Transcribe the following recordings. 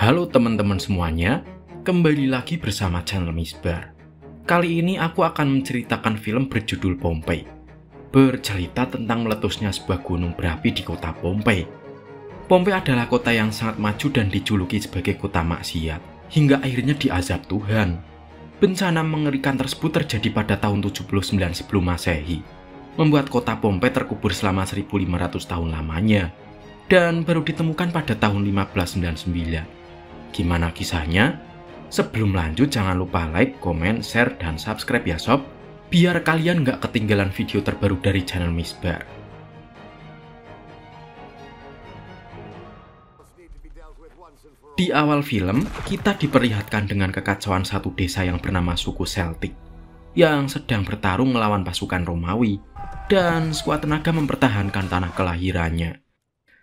Halo teman-teman semuanya, kembali lagi bersama channel Misbar. Kali ini aku akan menceritakan film berjudul Pompeii, bercerita tentang meletusnya sebuah gunung berapi di kota Pompeii. Pompeii adalah kota yang sangat maju dan dijuluki sebagai kota maksiat, hingga akhirnya diazab Tuhan. Bencana mengerikan tersebut terjadi pada tahun 79 sebelum Masehi, membuat kota Pompeii terkubur selama 1500 tahun lamanya, dan baru ditemukan pada tahun 1599. Gimana kisahnya? Sebelum lanjut jangan lupa like, komen, share, dan subscribe ya sob, biar kalian nggak ketinggalan video terbaru dari channel Misbar. Di awal film, kita diperlihatkan dengan kekacauan satu desa yang bernama suku Celtic, yang sedang bertarung melawan pasukan Romawi, dan sekuat tenaga mempertahankan tanah kelahirannya.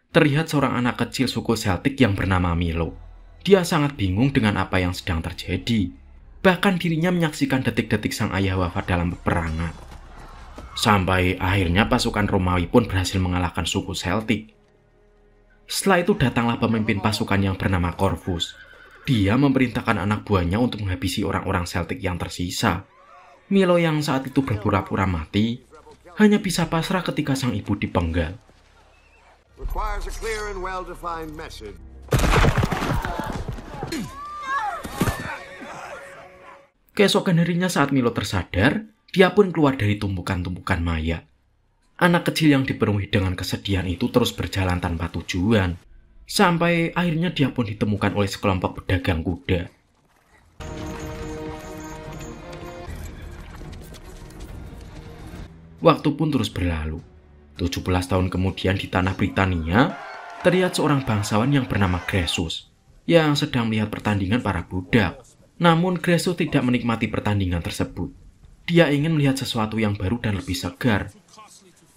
Terlihat seorang anak kecil suku Celtic yang bernama Milo. Dia sangat bingung dengan apa yang sedang terjadi. Bahkan dirinya menyaksikan detik-detik sang ayah wafat dalam peperangan. Sampai akhirnya pasukan Romawi pun berhasil mengalahkan suku Celtic. Setelah itu datanglah pemimpin pasukan yang bernama Corvus. Dia memerintahkan anak buahnya untuk menghabisi orang-orang Celtic yang tersisa. Milo yang saat itu berpura-pura mati, hanya bisa pasrah ketika sang ibu dipenggal. Keesokan harinya saat Milo tersadar, dia pun keluar dari tumpukan-tumpukan mayat. Anak kecil yang dipenuhi dengan kesedihan itu terus berjalan tanpa tujuan, sampai akhirnya dia pun ditemukan oleh sekelompok pedagang kuda. Waktu pun terus berlalu. 17 tahun kemudian di tanah Britania, terlihat seorang bangsawan yang bernama Croesus, yang sedang melihat pertandingan para budak. Namun Croesus tidak menikmati pertandingan tersebut. Dia ingin melihat sesuatu yang baru dan lebih segar.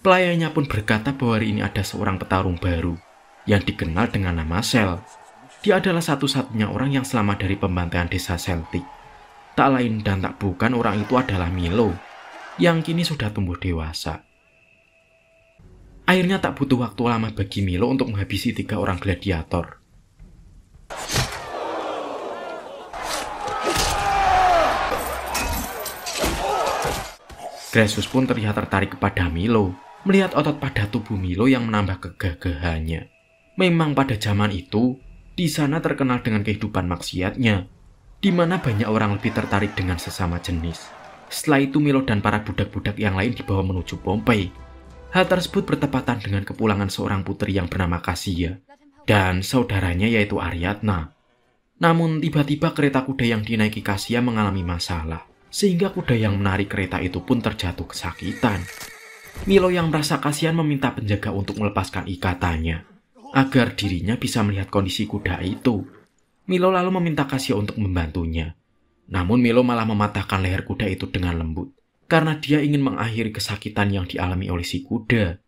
Pelayannya pun berkata bahwa hari ini ada seorang petarung baru yang dikenal dengan nama Sel. Dia adalah satu-satunya orang yang selamat dari pembantaian desa Celtic. Tak lain dan tak bukan orang itu adalah Milo, yang kini sudah tumbuh dewasa. Akhirnya tak butuh waktu lama bagi Milo untuk menghabisi 3 orang gladiator. Croesus pun terlihat tertarik kepada Milo, melihat otot pada tubuh Milo yang menambah kegagahannya. Memang pada zaman itu, di sana terkenal dengan kehidupan maksiatnya, di mana banyak orang lebih tertarik dengan sesama jenis. Setelah itu Milo dan para budak-budak yang lain dibawa menuju Pompeii. Hal tersebut bertepatan dengan kepulangan seorang putri yang bernama Cassia dan saudaranya yaitu Ariadna. Namun tiba-tiba kereta kuda yang dinaiki Cassia mengalami masalah, sehingga kuda yang menarik kereta itu pun terjatuh kesakitan. Milo yang merasa kasihan meminta penjaga untuk melepaskan ikatannya, agar dirinya bisa melihat kondisi kuda itu. Milo lalu meminta Cassia untuk membantunya. Namun Milo malah mematahkan leher kuda itu dengan lembut, karena dia ingin mengakhiri kesakitan yang dialami oleh si kuda.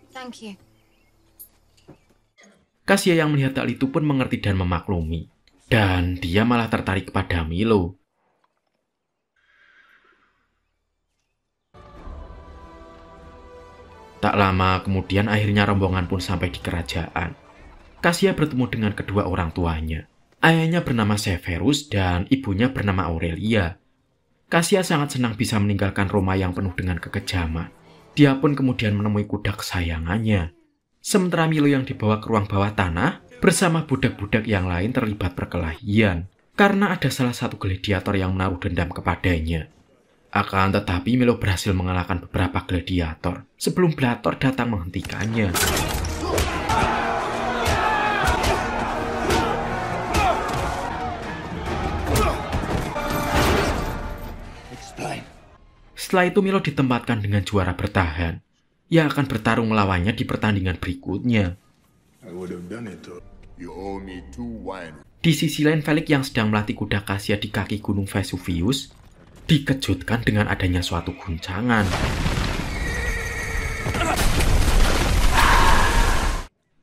Thank you. Cassia yang melihat hal itu pun mengerti dan memaklumi, dan dia malah tertarik kepada Milo. Tak lama kemudian akhirnya rombongan pun sampai di kerajaan. Cassia bertemu dengan kedua orang tuanya. Ayahnya bernama Severus dan ibunya bernama Aurelia. Cassia sangat senang bisa meninggalkan Roma yang penuh dengan kekejaman. Dia pun kemudian menemui kuda kesayangannya. Sementara Milo yang dibawa ke ruang bawah tanah bersama budak-budak yang lain terlibat perkelahian karena ada salah satu gladiator yang menaruh dendam kepadanya. Akan tetapi Milo berhasil mengalahkan beberapa gladiator sebelum Blator datang menghentikannya. Setelah itu Milo ditempatkan dengan juara bertahan. Ia akan bertarung melawannya di pertandingan berikutnya. Di sisi lain, Felix yang sedang melatih kuda Cassia di kaki gunung Vesuvius dikejutkan dengan adanya suatu guncangan.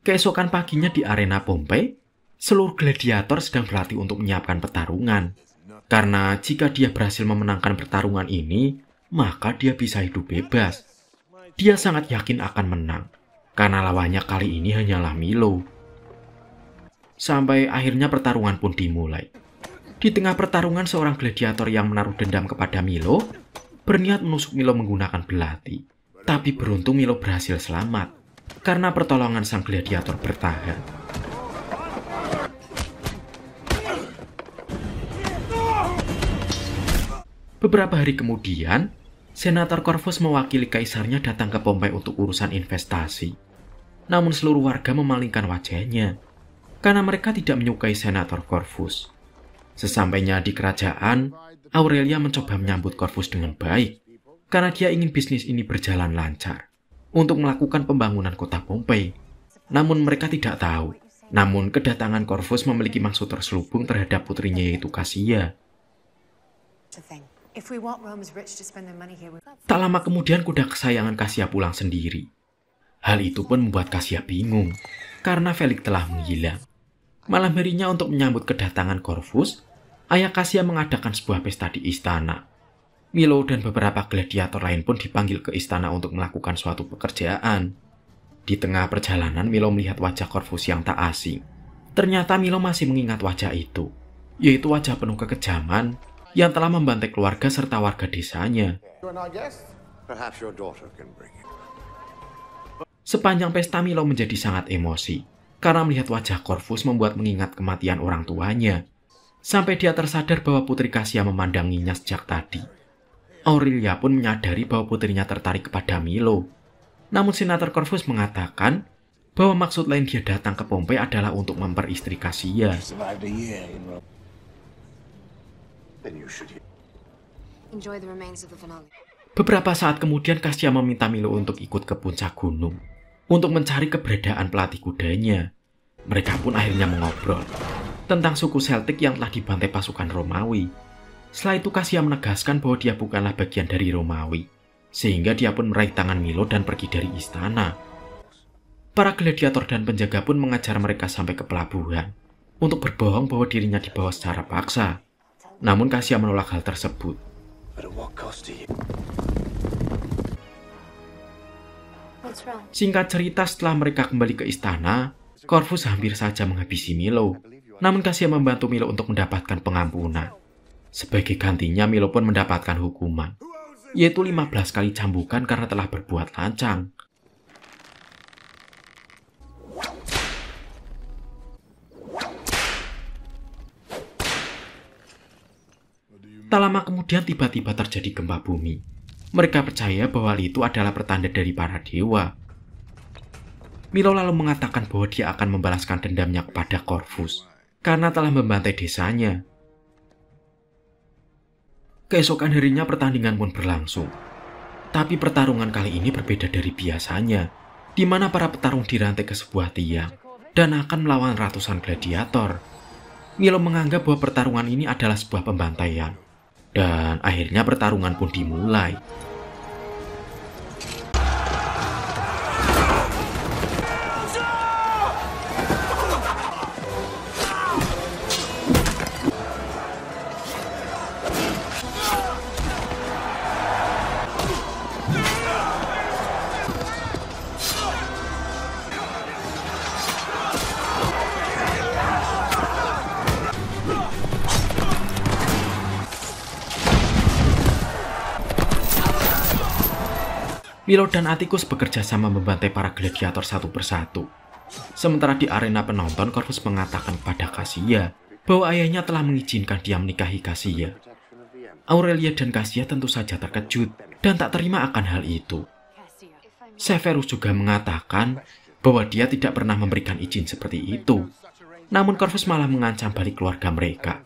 Keesokan paginya di arena Pompeii, seluruh gladiator sedang berlatih untuk menyiapkan pertarungan. Karena jika dia berhasil memenangkan pertarungan ini, maka dia bisa hidup bebas. Dia sangat yakin akan menang, karena lawannya kali ini hanyalah Milo. Sampai akhirnya pertarungan pun dimulai. Di tengah pertarungan, seorang gladiator yang menaruh dendam kepada Milo berniat menusuk Milo menggunakan belati. Tapi beruntung Milo berhasil selamat, karena pertolongan sang gladiator bertahan. Beberapa hari kemudian, Senator Corvus mewakili kaisarnya datang ke Pompei untuk urusan investasi. Namun seluruh warga memalingkan wajahnya, karena mereka tidak menyukai Senator Corvus. Sesampainya di kerajaan, Aurelia mencoba menyambut Corvus dengan baik, karena dia ingin bisnis ini berjalan lancar, untuk melakukan pembangunan kota Pompei. Namun mereka tidak tahu, namun kedatangan Corvus memiliki maksud terselubung terhadap putrinya yaitu Cassia. Tak lama kemudian kuda kesayangan Cassia pulang sendiri. Hal itu pun membuat Cassia bingung, karena Felix telah menghilang. Malam harinya untuk menyambut kedatangan Corvus, ayah Cassia mengadakan sebuah pesta di istana. Milo dan beberapa gladiator lain pun dipanggil ke istana untuk melakukan suatu pekerjaan. Di tengah perjalanan, Milo melihat wajah Corvus yang tak asing. Ternyata Milo masih mengingat wajah itu, yaitu wajah penuh kekejaman yang telah membantai keluarga serta warga desanya. Sepanjang pesta, Milo menjadi sangat emosi, karena melihat wajah Corvus membuat mengingat kematian orang tuanya. Sampai dia tersadar bahwa putri Cassia memandanginya sejak tadi. Aurelia pun menyadari bahwa putrinya tertarik kepada Milo. Namun Senator Corvus mengatakan bahwa maksud lain dia datang ke Pompei adalah untuk memperistri Cassia. Beberapa saat kemudian Cassia meminta Milo untuk ikut ke puncak gunung untuk mencari keberadaan pelatih kudanya. Mereka pun akhirnya mengobrol tentang suku Celtic yang telah dibantai pasukan Romawi. Setelah itu Cassia menegaskan bahwa dia bukanlah bagian dari Romawi, sehingga dia pun meraih tangan Milo dan pergi dari istana. Para gladiator dan penjaga pun mengejar mereka sampai ke pelabuhan untuk berbohong bahwa dirinya dibawa secara paksa. Namun Cassia menolak hal tersebut. Singkat cerita, setelah mereka kembali ke istana, Corvus hampir saja menghabisi Milo. Namun Cassia membantu Milo untuk mendapatkan pengampunan. Sebagai gantinya, Milo pun mendapatkan hukuman, yaitu 15 kali cambukan karena telah berbuat lancang. Tak lama kemudian tiba-tiba terjadi gempa bumi. Mereka percaya bahwa hal itu adalah pertanda dari para dewa. Milo lalu mengatakan bahwa dia akan membalaskan dendamnya kepada Corvus karena telah membantai desanya. Keesokan harinya pertandingan pun berlangsung. Tapi pertarungan kali ini berbeda dari biasanya, di mana para petarung dirantai ke sebuah tiang dan akan melawan ratusan gladiator. Milo menganggap bahwa pertarungan ini adalah sebuah pembantaian. Dan akhirnya pertarungan pun dimulai. Milo dan Atticus bekerja sama membantai para gladiator satu persatu. Sementara di arena penonton, Corvus mengatakan kepada Cassia bahwa ayahnya telah mengizinkan dia menikahi Cassia. Aurelia dan Cassia tentu saja terkejut dan tak terima akan hal itu. Severus juga mengatakan bahwa dia tidak pernah memberikan izin seperti itu. Namun Corvus malah mengancam balik keluarga mereka.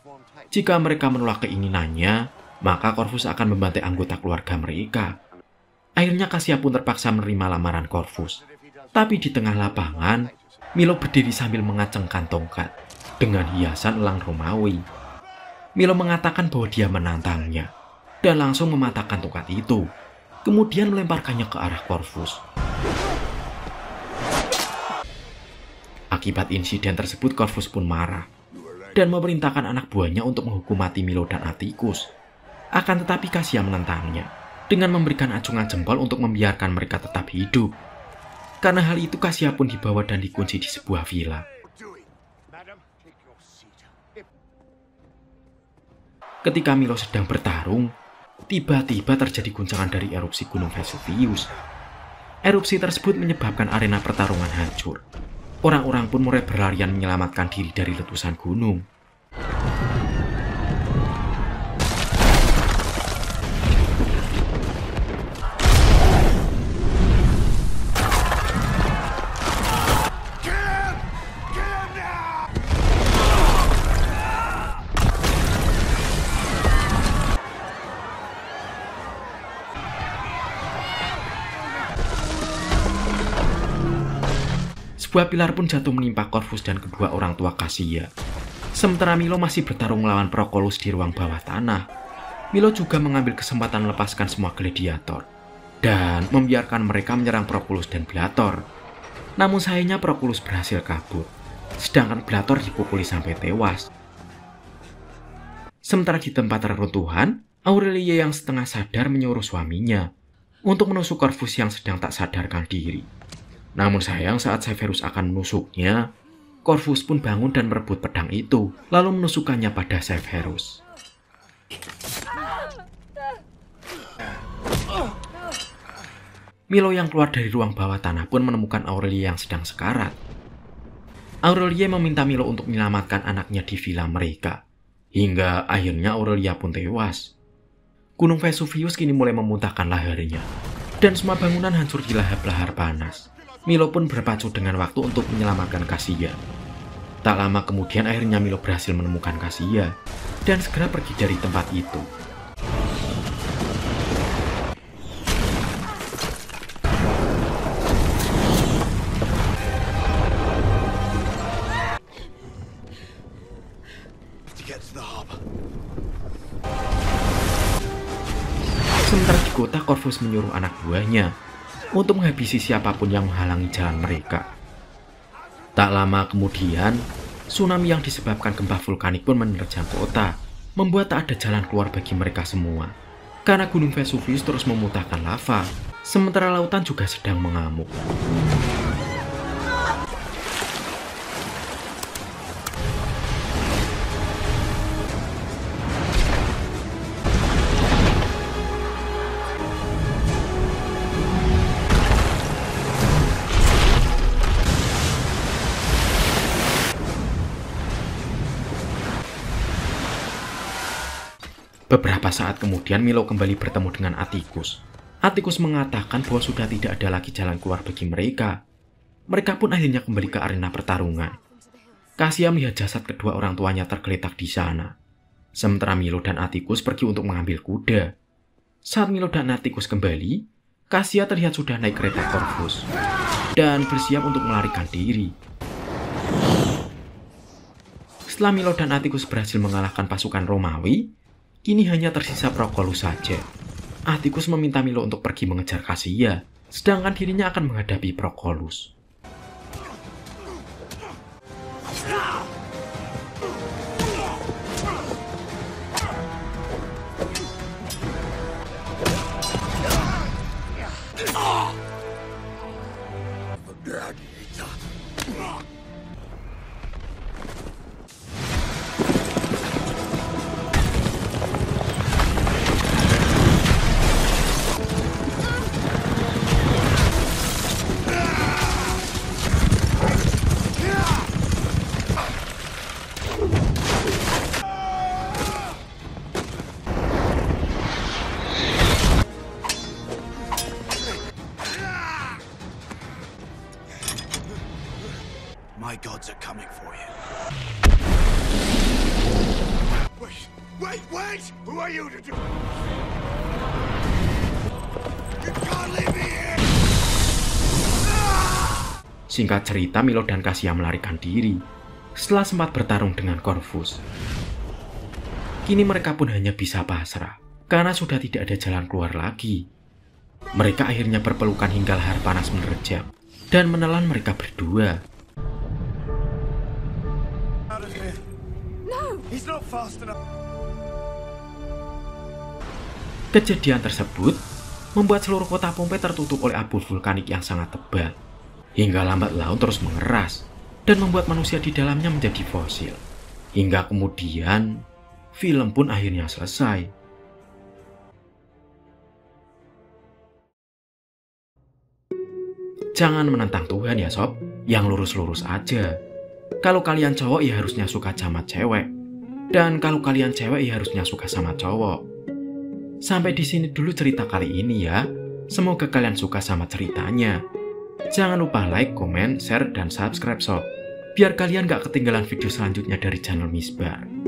Jika mereka menolak keinginannya, maka Corvus akan membantai anggota keluarga mereka. Akhirnya Cassia pun terpaksa menerima lamaran Corvus. Tapi di tengah lapangan, Milo berdiri sambil mengacengkan tongkat dengan hiasan elang Romawi. Milo mengatakan bahwa dia menantangnya dan langsung mematahkan tongkat itu, kemudian melemparkannya ke arah Corvus. Akibat insiden tersebut, Corvus pun marah dan memerintahkan anak buahnya untuk menghukum mati Milo dan Atticus. Akan tetapi Cassia menentangnya dengan memberikan acungan jempol untuk membiarkan mereka tetap hidup. Karena hal itu Kasia pun dibawa dan dikunci di sebuah villa. Ketika Milo sedang bertarung, tiba-tiba terjadi guncangan dari erupsi Gunung Vesuvius. Erupsi tersebut menyebabkan arena pertarungan hancur. Orang-orang pun mulai berlarian menyelamatkan diri dari letusan gunung. Sebuah pilar pun jatuh menimpa Corvus dan kedua orang tua Kasia. Sementara Milo masih bertarung melawan Proculus di ruang bawah tanah. Milo juga mengambil kesempatan melepaskan semua gladiator dan membiarkan mereka menyerang Proculus dan Blator. Namun sayangnya Proculus berhasil kabur, sedangkan Blator dipukuli sampai tewas. Sementara di tempat reruntuhan, Aurelia yang setengah sadar menyuruh suaminya untuk menusuk Corvus yang sedang tak sadarkan diri. Namun sayang saat Severus akan menusuknya, Corvus pun bangun dan merebut pedang itu, lalu menusukkannya pada Severus. Milo yang keluar dari ruang bawah tanah pun menemukan Aurelia yang sedang sekarat. Aurelia meminta Milo untuk menyelamatkan anaknya di villa mereka, hingga akhirnya Aurelia pun tewas. Gunung Vesuvius kini mulai memuntahkan laharnya, dan semua bangunan hancur di lahar-lahar panas. Milo pun berpacu dengan waktu untuk menyelamatkan Kasia. Tak lama kemudian akhirnya Milo berhasil menemukan Kasia dan segera pergi dari tempat itu. Sementara di kota, Corvus menyuruh anak buahnya untuk menghabisi siapapun yang menghalangi jalan mereka. Tak lama kemudian, tsunami yang disebabkan gempa vulkanik pun menerjang kota, membuat tak ada jalan keluar bagi mereka semua. Karena Gunung Vesuvius terus memuntahkan lava, sementara lautan juga sedang mengamuk. Beberapa saat kemudian Milo kembali bertemu dengan Atticus. Atticus mengatakan bahwa sudah tidak ada lagi jalan keluar bagi mereka. Mereka pun akhirnya kembali ke arena pertarungan. Kasia melihat jasad kedua orang tuanya tergeletak di sana. Sementara Milo dan Atticus pergi untuk mengambil kuda. Saat Milo dan Atticus kembali, Kasia terlihat sudah naik kereta Corvus dan bersiap untuk melarikan diri. Setelah Milo dan Atticus berhasil mengalahkan pasukan Romawi, kini hanya tersisa Proculus saja. Atticus meminta Milo untuk pergi mengejar Kasia, sedangkan dirinya akan menghadapi Proculus. My gods are coming for you. Wait! Who are you to do? You can't leave me here! Singkat cerita, Milo dan Kasia melarikan diri setelah sempat bertarung dengan Corvus. Kini mereka pun hanya bisa pasrah, karena sudah tidak ada jalan keluar lagi. Mereka akhirnya berpelukan hingga lahar panas menerjang dan menelan mereka berdua. He's not fast enough. Kejadian tersebut membuat seluruh kota Pompei tertutup oleh abu vulkanik yang sangat tebal, hingga lambat laun terus mengeras dan membuat manusia di dalamnya menjadi fosil. Hingga kemudian, film pun akhirnya selesai. Jangan menentang Tuhan ya sob, yang lurus-lurus aja. Kalau kalian cowok ya harusnya suka sama cewek. Dan kalau kalian cewek ya harusnya suka sama cowok. Sampai di sini dulu cerita kali ini ya. Semoga kalian suka sama ceritanya. Jangan lupa like, komen, share, dan subscribe sob. Biar kalian gak ketinggalan video selanjutnya dari channel Misbar.